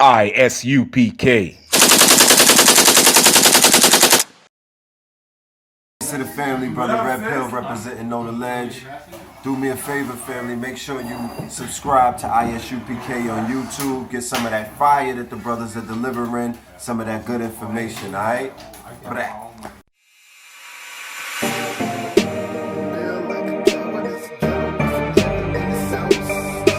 I.S.U.P.K. To the family, brother Red Pill representing Know the Ledge. Do me a favor, family. Make sure you subscribe to I.S.U.P.K. on YouTube. Get some of that fire that the brothers are delivering. Some of that good information, alright?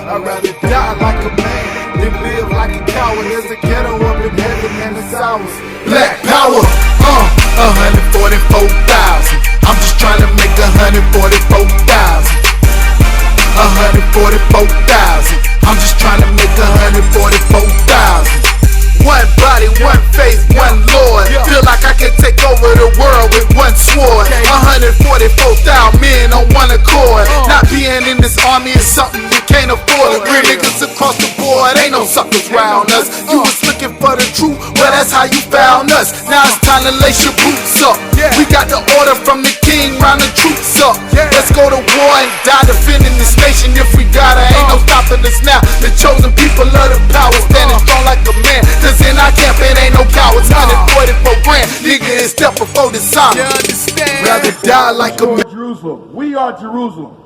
I'd rather die like a man than live like a coward. There's a ghetto up in heaven and it's ours. Black power, 144,000. I'm just trying to make 144,000. 144,000. I'm just trying to make 144,000. One body, one faith, one Lord. Feel like I can take over the world with one sword. 144,000 men on one accord. Not being in this army is something you can't afford. Real niggas across the board, ain't no suckers round us. You was looking for the truth, well that's how you found us. Now it's time to lace your boots up. We got the order from the king, round the troops up. Let's go to war and die defending this nation if we gotta. Ain't no stopping us now. The chosen people of the power, standing strong like a man. Cause in our camp it ain't no cowards. 144 grand, nigga, is step before the sign. Rather die like a man. Jerusalem. We are Jerusalem.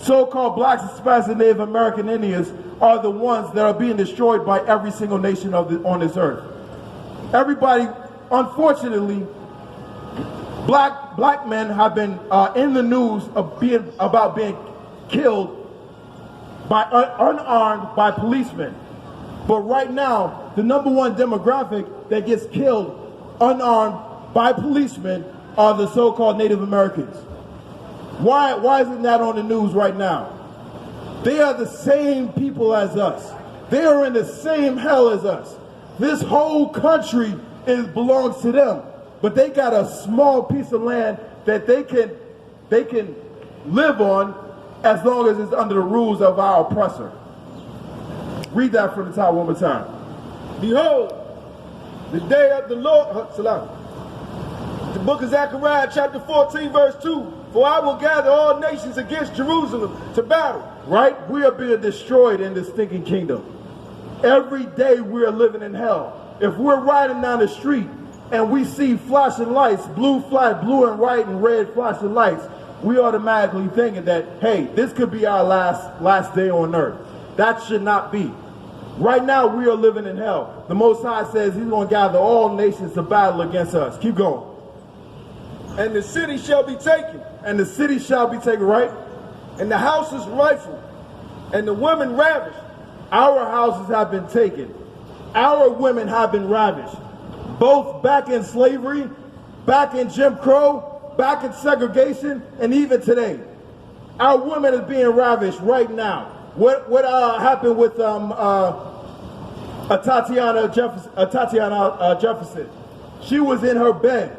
So-called blacks, Hispanics, and Native American Indians are the ones that are being destroyed by every single nation on this earth. Everybody, unfortunately, black men have been in the news about being killed by unarmed by policemen. But right now, the #1 demographic that gets killed unarmed by policemen are the so-called Native Americans. Why isn't that on the news right now? They are the same people as us. They are in the same hell as us. This whole country belongs to them, but they got a small piece of land that they can live on as long as it's under the rules of our oppressor. Read that from the top one more time. Behold, the day of the Lord, SHALAM. The book of Zechariah, chapter 14, verse 2. For I will gather all nations against Jerusalem to battle. Right? We are being destroyed in this stinking kingdom. Every day we are living in hell. If we're riding down the street and we see flashing lights, blue and white and red flashing lights, we automatically thinking that, hey, this could be our last day on earth. That should not be. Right now we are living in hell. The Most High says he's going to gather all nations to battle against us. Keep going. And the city shall be taken. And the city shall be taken, right? And the houses rifled. And the women ravished. Our houses have been taken. Our women have been ravished. Both back in slavery, back in Jim Crow, back in segregation, and even today. Our women are being ravished right now. What happened with Tatiana Jefferson? She was in her bed,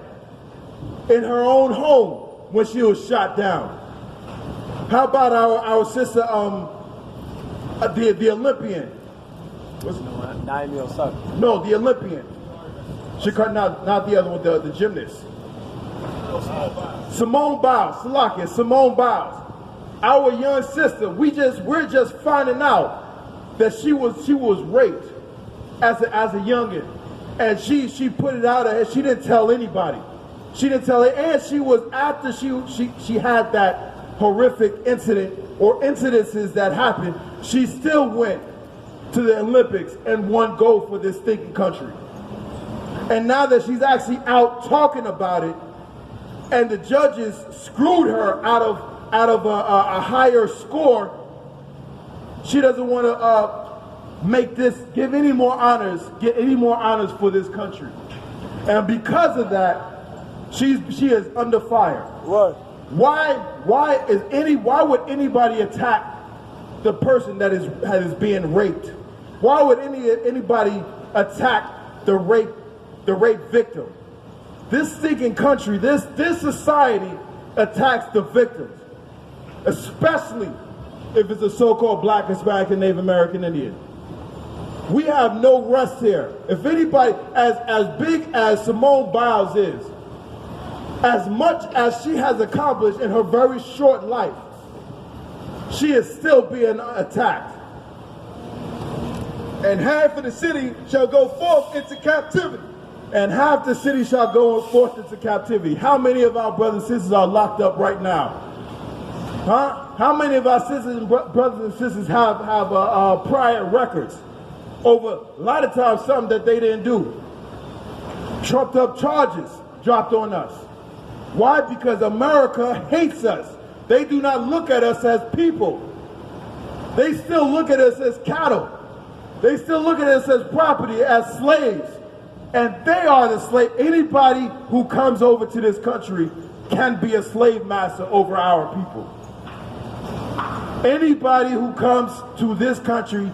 in her own home, when she was shot down. How about our sister, the Olympian? Naomi Osaka. No, the Olympian. She cut not the other one, the gymnast. Simone Biles, Simone Biles. Our young sister, we're just finding out that she was raped as a youngin, and she put it out of her. She didn't tell anybody. She didn't tell it, and she was after she had that horrific incident or incidences that happened. She still went to the Olympics and won gold for this stinking country. And now that she's actually out talking about it, and the judges screwed her out of a higher score, she doesn't want to get any more honors for this country. And because of that, she is under fire. Right. Why would anybody attack the person that is being raped? Why would anybody attack the rape victim? This stinking country, this society attacks the victims, especially if it's a so-called black, Hispanic, and Native American Indian. We have no rest here. If anybody, as big as Simone Biles is, as much as she has accomplished in her very short life, she is still being attacked. And half of the city shall go forth into captivity. And half the city shall go forth into captivity. How many of our brothers and sisters are locked up right now? Huh? How many of our sisters and brothers and sisters have prior records over a lot of times something that they didn't do? Trumped up charges dropped on us. Why? Because America hates us. They do not look at us as people. They still look at us as cattle. They still look at us as property, as slaves. And they are the slave. Anybody who comes over to this country can be a slave master over our people. Anybody who comes to this country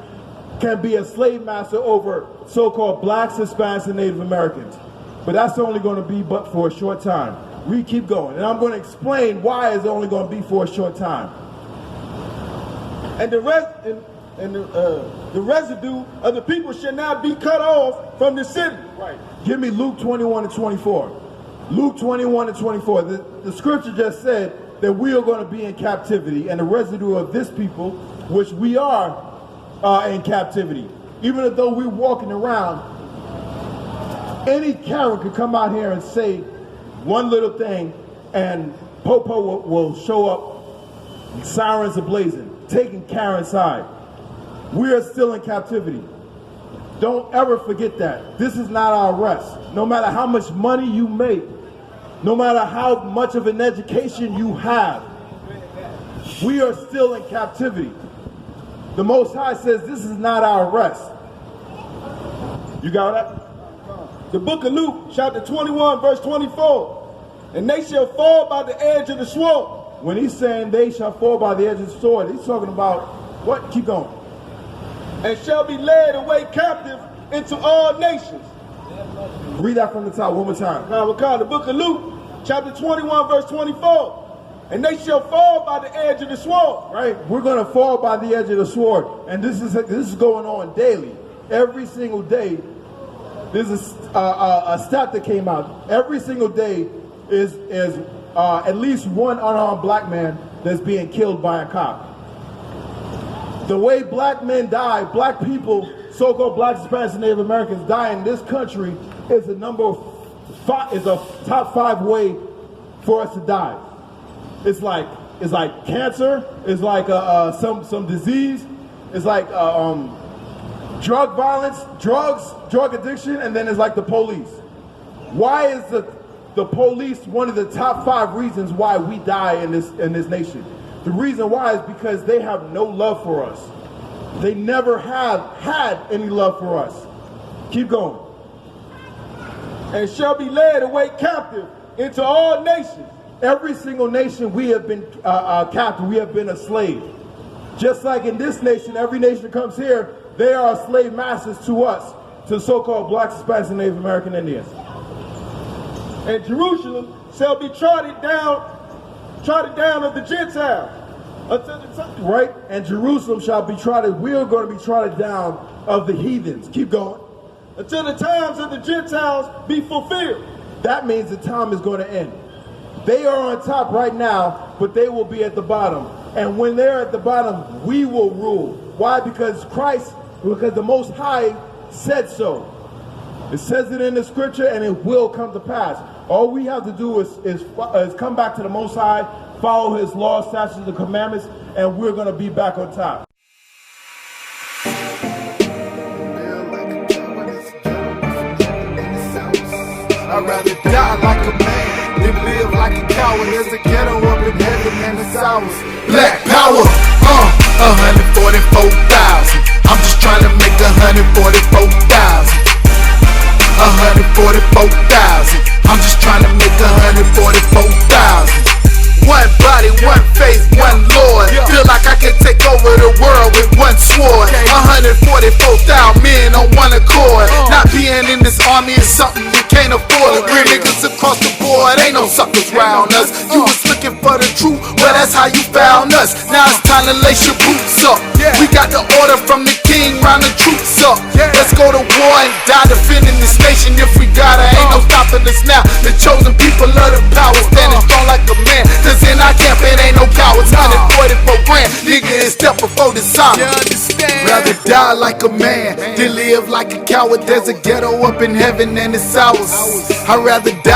can be a slave master over so-called blacks, Hispanics, and Native Americans. But that's only going to be but for a short time. We keep going. And I'm going to explain why it's only going to be for a short time. And the residue of the people shall not be cut off from the city. Right. Give me Luke 21 and 24. Luke 21 and 24. The scripture just said that we are going to be in captivity, and the residue of this people, which we are in captivity. Even though we're walking around, any Karen could come out here and say one little thing, and Popo will show up, sirens ablazing, taking Karen's side. We are still in captivity. Don't ever forget that. This is not our rest. No matter how much money you make, no matter how much of an education you have, we are still in captivity. The Most High says this is not our rest. You got that? The book of Luke, chapter 21, verse 24. And they shall fall by the edge of the sword. When he's saying they shall fall by the edge of the sword, he's talking about what? Keep going. And shall be led away captive into all nations. Read that from the top one more time. The book of Luke, chapter 21, verse 24. And they shall fall by the edge of the sword. Right? We're going to fall by the edge of the sword. And this is going on daily. Every single day, there's a stat that came out. Every single day is at least one unarmed black man that's being killed by a cop. The way black men die, black people, so-called blacks, Hispanics, and Native Americans die in this country is a top 5 way for us to die. It's like cancer. It's like some disease. It's like drug violence, drug addiction, and then it's like the police. Why is the police one of the top 5 reasons why we die in this nation? The reason why is because they have no love for us. They never have had any love for us. Keep going. And shall be led away captive into all nations. Every single nation we have been captive. We have been a slave. Just like in this nation, every nation that comes here, they are slave masters to us, to so-called blacks, Hispanics, and Native American Indians. And Jerusalem shall be trodden down of the Gentiles. Right? And Jerusalem shall be trodden. We are going to be trodden down of the heathens. Keep going. Until the times of the Gentiles be fulfilled. That means the time is going to end. They are on top right now, but they will be at the bottom. And when they're at the bottom, we will rule. Why? Because the Most High said so. It says it in the scripture, and it will come to pass. All we have to do is come back to the Most High, follow His laws, statutes, and commandments, and we're going to be back on top. I'd rather die like a man than live like a coward. There's a ghetto up in heaven and it's ours. Black power, 144,000. I'm just trying to make 144,000. 144,000. I'm just trying to make 144,000. One body, one faith, one Lord. Feel like I can take over the world with one sword. 144,000 men on one accord. Not being in this army is something we can't afford. Real niggas across the board, ain't no suckers round us. You was looking for the truth, well that's that's how you found us. Now it's time to lace your boots up. We got the order from the king, round the troops up. Let's go to war and die defending this nation if we gotta. Ain't no stopping us now. The chosen people of the power, standing strong like a man. Cause in our camp it ain't no cowards. 144 grand, nigga, it's step before dishonor. Rather die like a man than live like a coward. There's a ghetto up in heaven and it's ours. I'd rather die